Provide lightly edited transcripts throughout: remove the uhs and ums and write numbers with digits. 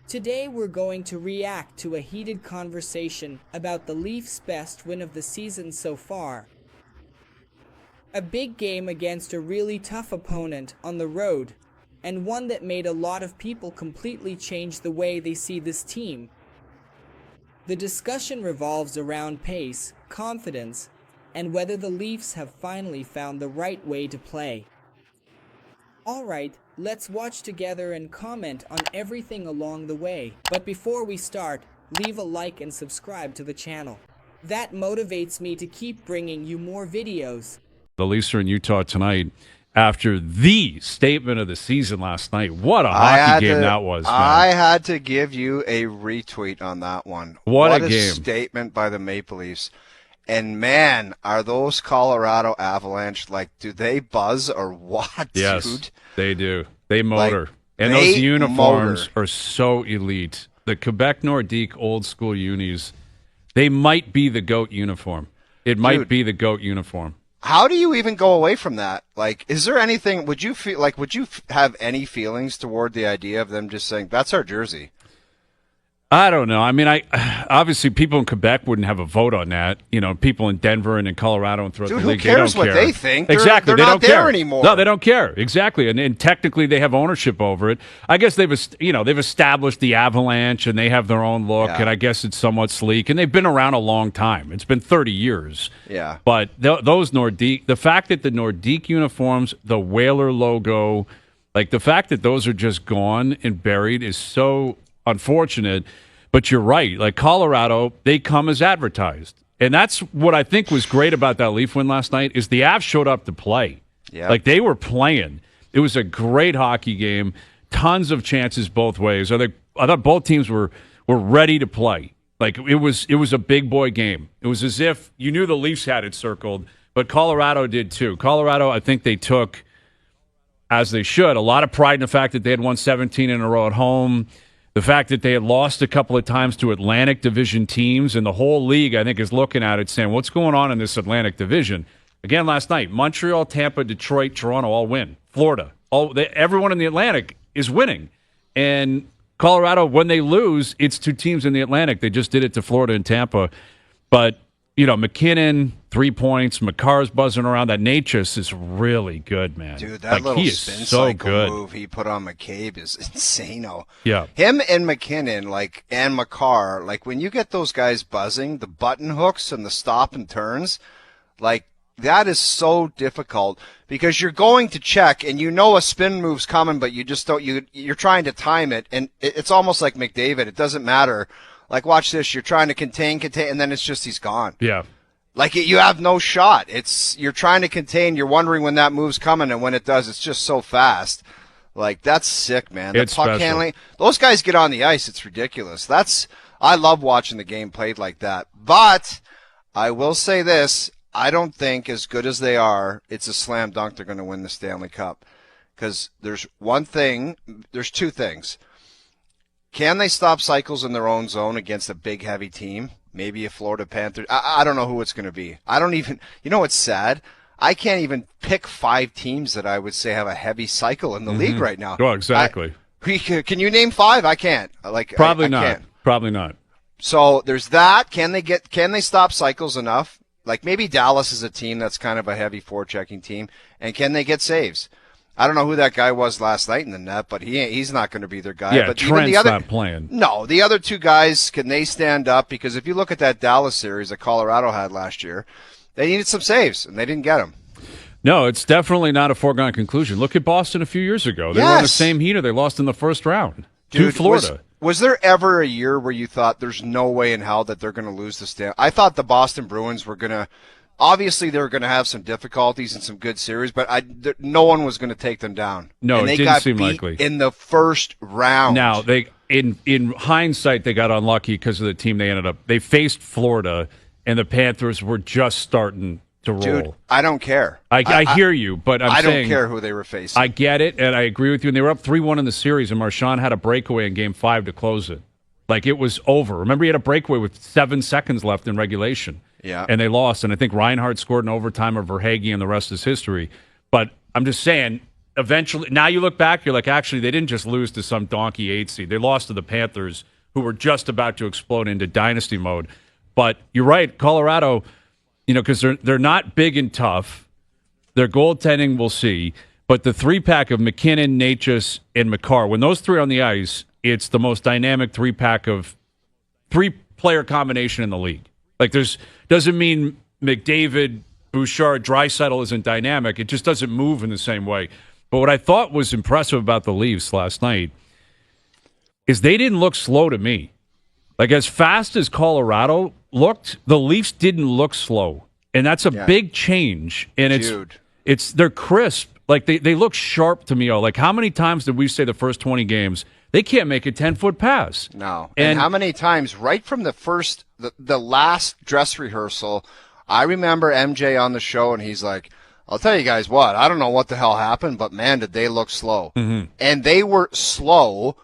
Today we're going to react to a heated conversation about the Leafs' best win of the season so far. A big game against a really tough opponent on the road, and one that made a lot of people completely change the way they see this team. The discussion revolves around pace, confidence, and whether the Leafs have finally found the right way to play. Alright, let's watch together and comment on everything along the way. But before we start, leave a like and subscribe to the channel. That motivates me to keep bringing you more videos. The Leafs are in Utah tonight after the statement of the season last night. What a hockey game that was, man. I had to give you a retweet on that one. What a game. Statement by the Maple Leafs. And, man, are those Colorado Avalanche, do they buzz or what, yes, dude? They do. They motor. And those uniforms are so elite. The Quebec Nordique old school unis, they might be the GOAT uniform. It might be the GOAT uniform. How do you even go away from that? Is there anything, would you have any feelings toward the idea of them just saying, that's our jersey? I don't know. I mean, obviously people in Quebec wouldn't have a vote on that. You know, people in Denver and in Colorado and throughout the league, who cares they don't what care. they think? Exactly. They're they not don't there care anymore. No, they don't care. Exactly. And technically they have ownership over it. I guess they've established the Avalanche and they have their own look, and I guess it's somewhat sleek. And they've been around a long time. It's been 30 years. Yeah. But those Nordique, the fact that the Nordique uniforms, the Whaler logo, the fact that those are just gone and buried is so unfortunate. But you're right. Colorado, they come as advertised. And that's what I think was great about that Leaf win last night is the Avs showed up to play. Yeah. They were playing. It was a great hockey game. Tons of chances both ways. I thought both teams were ready to play. It was a big boy game. It was as if you knew the Leafs had it circled, but Colorado did too. Colorado, I think they took, as they should, a lot of pride in the fact that they had won 17 in a row at home. The fact that they had lost a couple of times to Atlantic Division teams, and the whole league, I think, is looking at it saying, what's going on in this Atlantic Division? Again, last night, Montreal, Tampa, Detroit, Toronto all win. Florida, everyone in the Atlantic is winning. And Colorado, when they lose, it's two teams in the Atlantic. They just did it to Florida and Tampa. But, McKinnon, 3 points. McCarr's buzzing around. That Natchez is really good, man. Dude, that little spin cycle move he put on McCabe is insane-o. Yeah. Him and McKinnon, and McCarr, when you get those guys buzzing, the button hooks and the stop and turns, that is so difficult because you're going to check and a spin move's coming, but you just don't, you're trying to time it, and it's almost like McDavid. It doesn't matter. Watch this. You're trying to contain, and then it's just he's gone. Yeah. You have no shot. You're trying to contain. You're wondering when that move's coming, and when it does, it's just so fast. That's sick, man. The puck handling. Those guys get on the ice. It's ridiculous. I love watching the game played like that. But I will say this. I don't think, as good as they are, it's a slam dunk they're going to win the Stanley Cup. Because there's two things. Can they stop cycles in their own zone against a big, heavy team? Maybe a Florida Panthers. I don't know who it's going to be. I don't even – what's sad? I can't even pick 5 teams that I would say have a heavy cycle in the league right now. Oh, exactly. Can you name 5? I can't. Probably not. Can't. Probably not. So there's that. Can they stop cycles enough? Maybe Dallas is a team that's kind of a heavy forechecking team. And can they get saves? I don't know who that guy was last night in the net, but he's not going to be their guy. Yeah, but Trent's even not playing. No, the other 2 guys, can they stand up? Because if you look at that Dallas series that Colorado had last year, they needed some saves, and they didn't get them. No, it's definitely not a foregone conclusion. Look at Boston a few years ago. They were in the same heater. They lost in the first round to Florida. Was there ever a year where you thought there's no way in hell that they're going to lose the Stanley? I thought the Boston Bruins were going to – obviously, they were going to have some difficulties and some good series, but no one was going to take them down. No, and it they didn't got seem beat likely. In the first round. Now, in hindsight, they got unlucky because of the team they ended up. They faced Florida, and the Panthers were just starting to roll. Dude, I don't care. I hear you, but I don't care who they were facing. I get it, and I agree with you. And they were up 3-1 in the series, and Marchand had a breakaway in Game 5 to close it. It was over. Remember, he had a breakaway with 7 seconds left in regulation. Yeah. And they lost. And I think Reinhardt scored in overtime, or Verhaeghe, and the rest is history. But I'm just saying, eventually, now you look back, you're like, actually, they didn't just lose to some donkey 8 seed. They lost to the Panthers, who were just about to explode into dynasty mode. But you're right, Colorado, because they're not big and tough. Their goaltending, we'll see. But the 3-pack of McKinnon, Natchez, and Makar, when those three are on the ice, it's the most dynamic 3-pack of 3-player combination in the league. Like, doesn't mean McDavid, Bouchard, Draisaitl isn't dynamic. It just doesn't move in the same way. But what I thought was impressive about the Leafs last night is they didn't look slow to me. Like, as fast as Colorado looked, the Leafs didn't look slow. And that's a big change. And they're crisp. Like, they look sharp to me. Like, how many times did we say the first 20 games, they can't make a 10-foot pass? No. And how many times, right from the last dress rehearsal, I remember MJ on the show, and he's like, I'll tell you guys what, I don't know what the hell happened, but man, did they look slow. Mm-hmm. And they were slow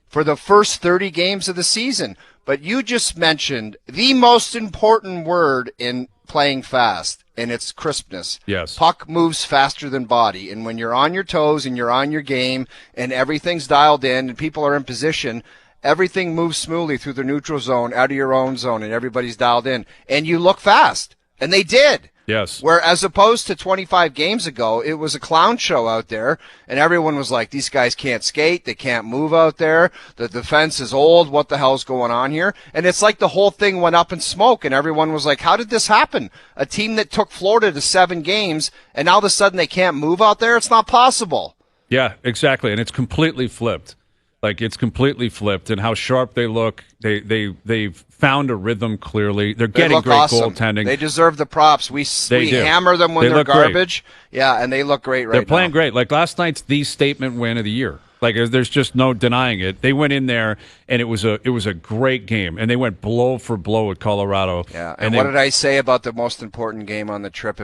for the first 30 games of the season. But you just mentioned the most important word in playing fast, and it's crispness. Yes. Puck moves faster than body, and when you're on your toes and you're on your game and everything's dialed in and people are in position, everything moves smoothly through the neutral zone, out of your own zone, and everybody's dialed in. And you look fast. And they did. Yes. Where as opposed to 25 games ago, it was a clown show out there, and everyone was like, these guys can't skate, they can't move out there, the defense is old, what the hell's going on here? And it's like the whole thing went up in smoke, and everyone was like, how did this happen? A team that took Florida to 7 games, and now all of a sudden they can't move out there? It's not possible. Yeah, exactly, and it's completely flipped. Like, it's completely flipped, and how sharp they look. They've found a rhythm clearly. They're getting great awesome. Goaltending. They deserve the props. We hammer them when they're garbage. Great. Yeah, and they look great right now. They're playing great. Like, last night's the statement win of the year. Like, there's just no denying it. They went in there, and it was a great game, and they went blow for blow with Colorado. Yeah, and what did I say about the most important game on the trip?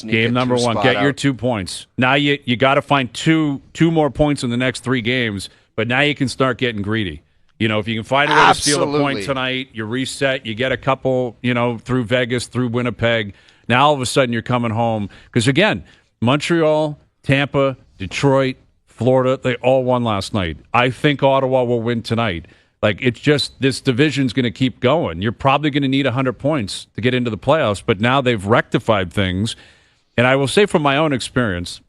Game number 1, get your 2 points. Now you got to find two more points in the next 3 games. But now you can start getting greedy. If you can find a way to steal a point tonight, you reset, you get a couple, through Vegas, through Winnipeg. Now all of a sudden you're coming home. Because, again, Montreal, Tampa, Detroit, Florida, they all won last night. I think Ottawa will win tonight. Like, it's just this division's going to keep going. You're probably going to need 100 points to get into the playoffs. But now they've rectified things. And I will say from my own experience,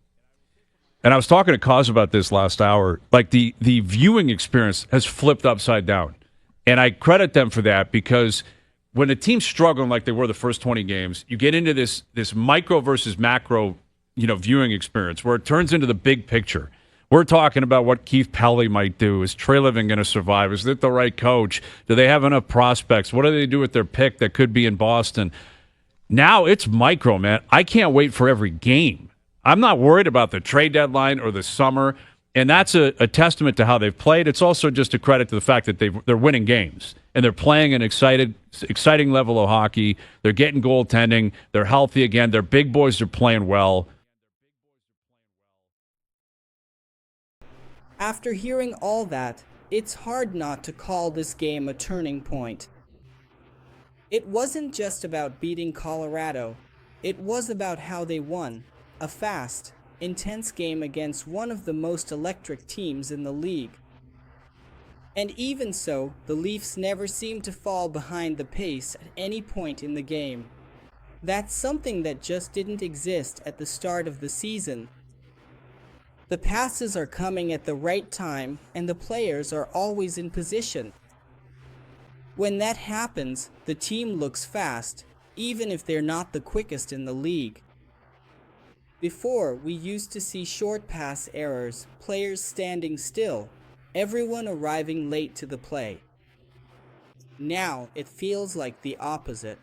and I was talking to Cause about this last hour, like the viewing experience has flipped upside down. And I credit them for that, because when a team's struggling like they were the first 20 games, you get into this micro versus macro, viewing experience where it turns into the big picture. We're talking about what Keith Pelley might do. Is Trey Living going to survive? Is it the right coach? Do they have enough prospects? What do they do with their pick that could be in Boston? Now it's micro, man. I can't wait for every game. I'm not worried about the trade deadline or the summer, and that's a testament to how they've played. It's also just a credit to the fact that they're winning games, and they're playing an exciting level of hockey. They're getting goaltending. They're healthy again. Their big boys are playing well. After hearing all that, it's hard not to call this game a turning point. It wasn't just about beating Colorado. It was about how they won. A fast, intense game against one of the most electric teams in the league. And even so, the Leafs never seemed to fall behind the pace at any point in the game. That's something that just didn't exist at the start of the season. The passes are coming at the right time, and the players are always in position. When that happens, the team looks fast, even if they're not the quickest in the league. Before, we used to see short pass errors, players standing still, everyone arriving late to the play. Now, it feels like the opposite.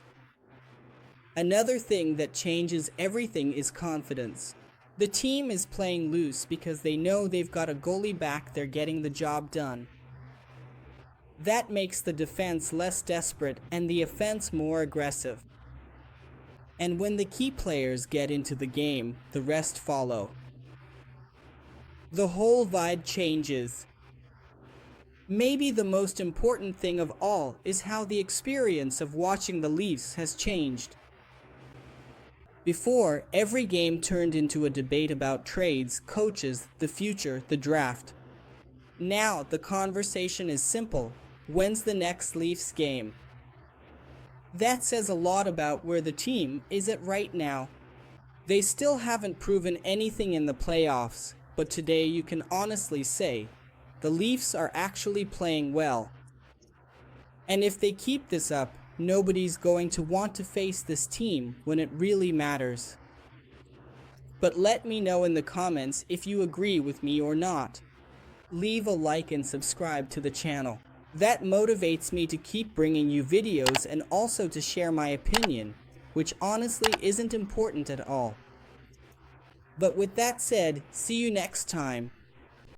Another thing that changes everything is confidence. The team is playing loose because they know they've got a goalie back there getting the job done. That makes the defense less desperate and the offense more aggressive. And when the key players get into the game, the rest follow. The whole vibe changes. Maybe the most important thing of all is how the experience of watching the Leafs has changed. Before, every game turned into a debate about trades, coaches, the future, the draft. Now, the conversation is simple. When's the next Leafs game? That says a lot about where the team is at right now. They still haven't proven anything in the playoffs, but today you can honestly say the Leafs are actually playing well. And if they keep this up, nobody's going to want to face this team when it really matters. But let me know in the comments if you agree with me or not. Leave a like and subscribe to the channel. That motivates me to keep bringing you videos and also to share my opinion, which honestly isn't important at all. But with that said, see you next time.